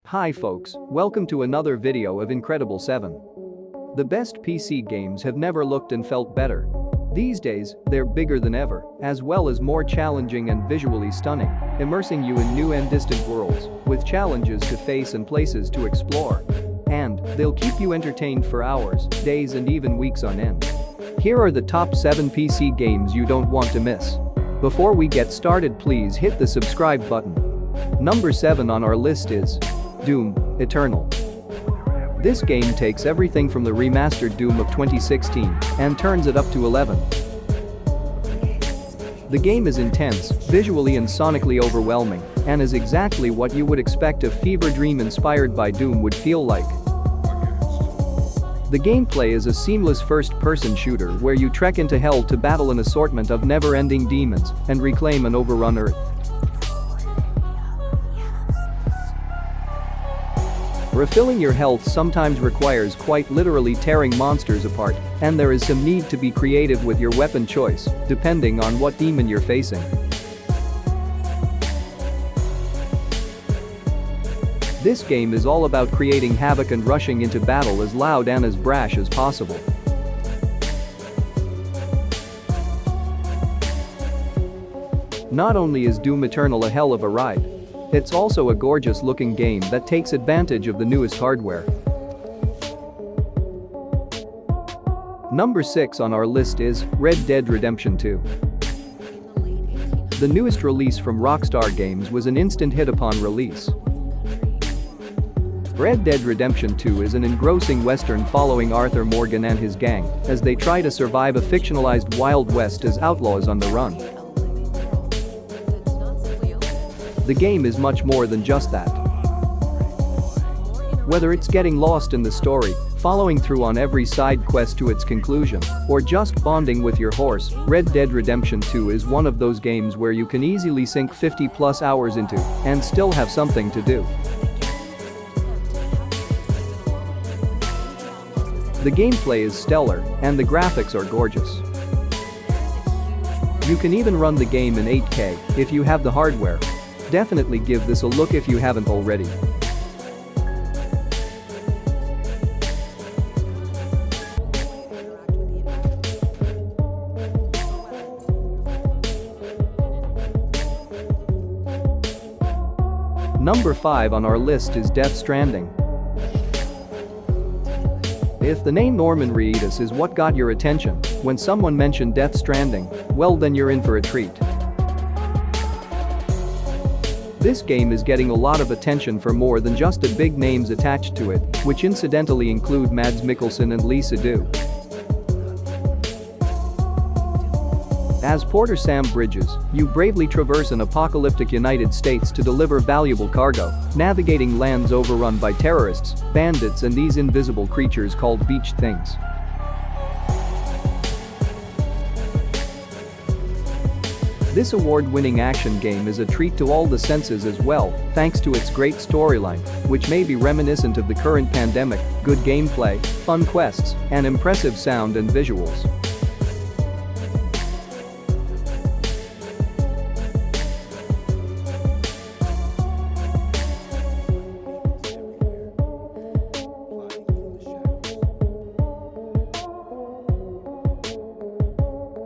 Hi folks, welcome to another video of Incredible 7. The best PC games have never looked and felt better. These days, they're bigger than ever, as well as more challenging and visually stunning, immersing you in new and distant worlds, with challenges to face and places to explore. And they'll keep you entertained for hours, days and even weeks on end. Here are the top 7 PC games you don't want to miss. Before we get started, please hit the subscribe button. Number 7 on our list is Doom Eternal. This game takes everything from the remastered Doom of 2016 and turns it up to 11. The game is intense, visually and sonically overwhelming, and is exactly what you would expect a fever dream inspired by Doom would feel like. The gameplay is a seamless first-person shooter where you trek into hell to battle an assortment of never-ending demons and reclaim an overrun Earth. Refilling your health sometimes requires quite literally tearing monsters apart, and there is some need to be creative with your weapon choice, depending on what demon you're facing. This game is all about creating havoc and rushing into battle as loud and as brash as possible. Not only is Doom Eternal a hell of a ride, it's also a gorgeous-looking game that takes advantage of the newest hardware. Number 6 on our list is Red Dead Redemption 2. The newest release from Rockstar Games was an instant hit upon release. Red Dead Redemption 2 is an engrossing western following Arthur Morgan and his gang as they try to survive a fictionalized Wild West as outlaws on the run. The game is much more than just that. Whether it's getting lost in the story, following through on every side quest to its conclusion, or just bonding with your horse, Red Dead Redemption 2 is one of those games where you can easily sink 50+ hours into and still have something to do. The gameplay is stellar, and the graphics are gorgeous. You can even run the game in 8K if you have the hardware. Definitely give this a look if you haven't already. Number 5 on our list is Death Stranding. If the name Norman Reedus is what got your attention when someone mentioned Death Stranding, well then you're in for a treat. This game is getting a lot of attention for more than just the big names attached to it, which incidentally include Mads Mikkelsen and Lisa Seydoux. As Porter Sam Bridges, you bravely traverse an apocalyptic United States to deliver valuable cargo, navigating lands overrun by terrorists, bandits and these invisible creatures called beach things. This award-winning action game is a treat to all the senses as well, thanks to its great storyline, which may be reminiscent of the current pandemic, good gameplay, fun quests, and impressive sound and visuals.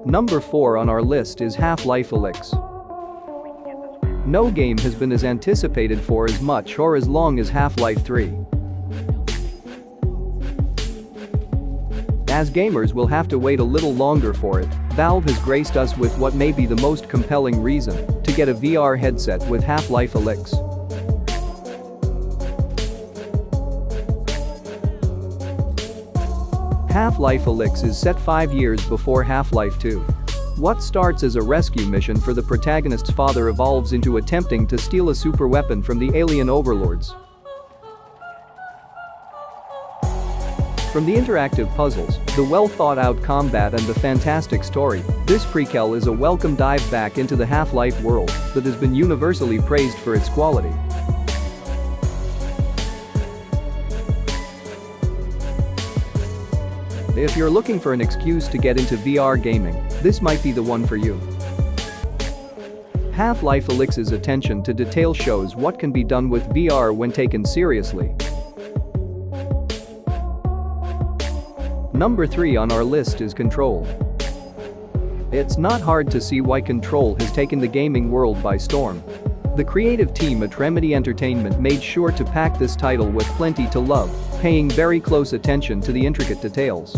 Number 4 on our list is Half-Life Alyx. No game has been as anticipated for as much or as long as Half-Life 3. As gamers will have to wait a little longer for it, Valve has graced us with what may be the most compelling reason to get a VR headset with Half-Life Alyx. Half-Life Alyx is set 5 years before Half-Life 2. What starts as a rescue mission for the protagonist's father evolves into attempting to steal a superweapon from the alien overlords. From the interactive puzzles, the well-thought-out combat and the fantastic story, this prequel is a welcome dive back into the Half-Life world that has been universally praised for its quality. If you're looking for an excuse to get into VR gaming, this might be the one for you. Half-Life Alyx's attention to detail shows what can be done with VR when taken seriously. Number 3 on our list is Control. It's not hard to see why Control has taken the gaming world by storm. The creative team at Remedy Entertainment made sure to pack this title with plenty to love, paying very close attention to the intricate details.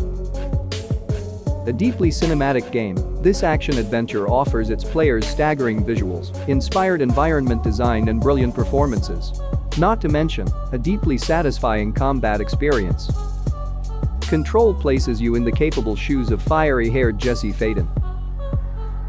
A deeply cinematic game, this action-adventure offers its players staggering visuals, inspired environment design and brilliant performances. Not to mention, a deeply satisfying combat experience. Control places you in the capable shoes of fiery-haired Jesse Faden.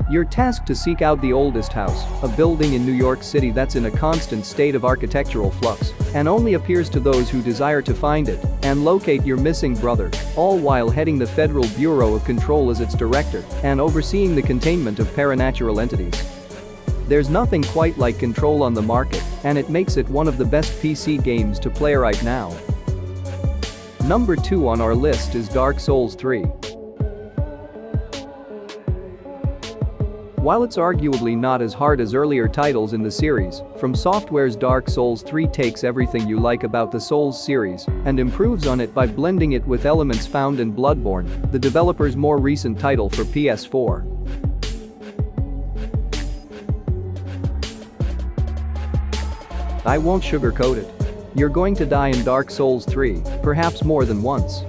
You're tasked to seek out the oldest house, a building in New York City that's in a constant state of architectural flux and only appears to those who desire to find it, and locate your missing brother, all while heading the Federal Bureau of Control as its director and overseeing the containment of paranatural entities. There's nothing quite like Control on the market, and it makes it one of the best PC games to play right now. Number 2 on our list is Dark Souls 3. While it's arguably not as hard as earlier titles in the series, From Software's Dark Souls 3 takes everything you like about the Souls series and improves on it by blending it with elements found in Bloodborne, the developer's more recent title for PS4. I won't sugarcoat it. You're going to die in Dark Souls 3, perhaps more than once.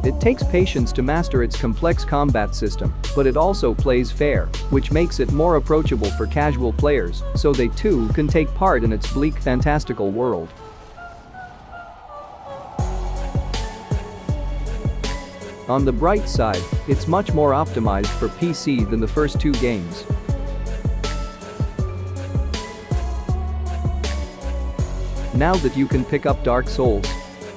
It takes patience to master its complex combat system, but it also plays fair, which makes it more approachable for casual players, so they too can take part in its bleak, fantastical world. On the bright side, it's much more optimized for PC than the first 2 games. Now that you can pick up Dark Souls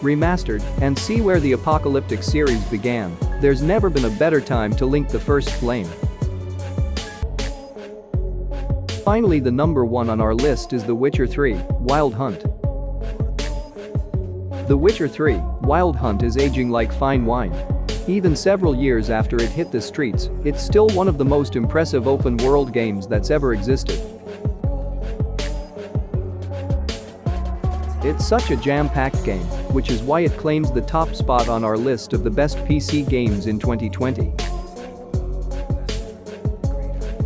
Remastered and see where the apocalyptic series began, there's never been a better time to link the first flame. Finally, the number 1 on our list is The Witcher 3: Wild Hunt. The Witcher 3: Wild Hunt is aging like fine wine. Even several years after it hit the streets, it's still one of the most impressive open-world games that's ever existed. It's such a jam-packed game, which is why it claims the top spot on our list of the best PC games in 2020.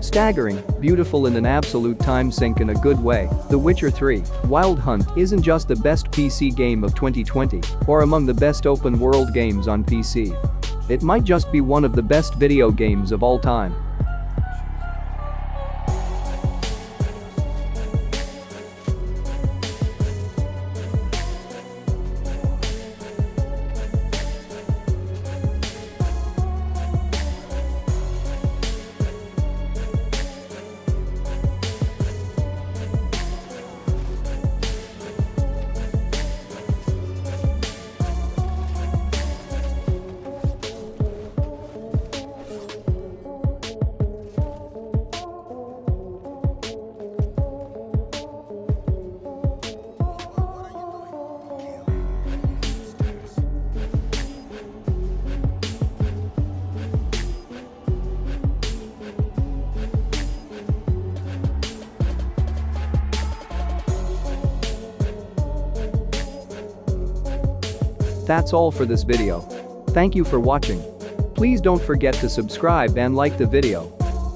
Staggering, beautiful and an absolute time sink in a good way, The Witcher 3: Wild Hunt isn't just the best PC game of 2020 or among the best open-world games on PC. It might just be one of the best video games of all time. That's all for this video. Thank you for watching. Please don't forget to subscribe and like the video.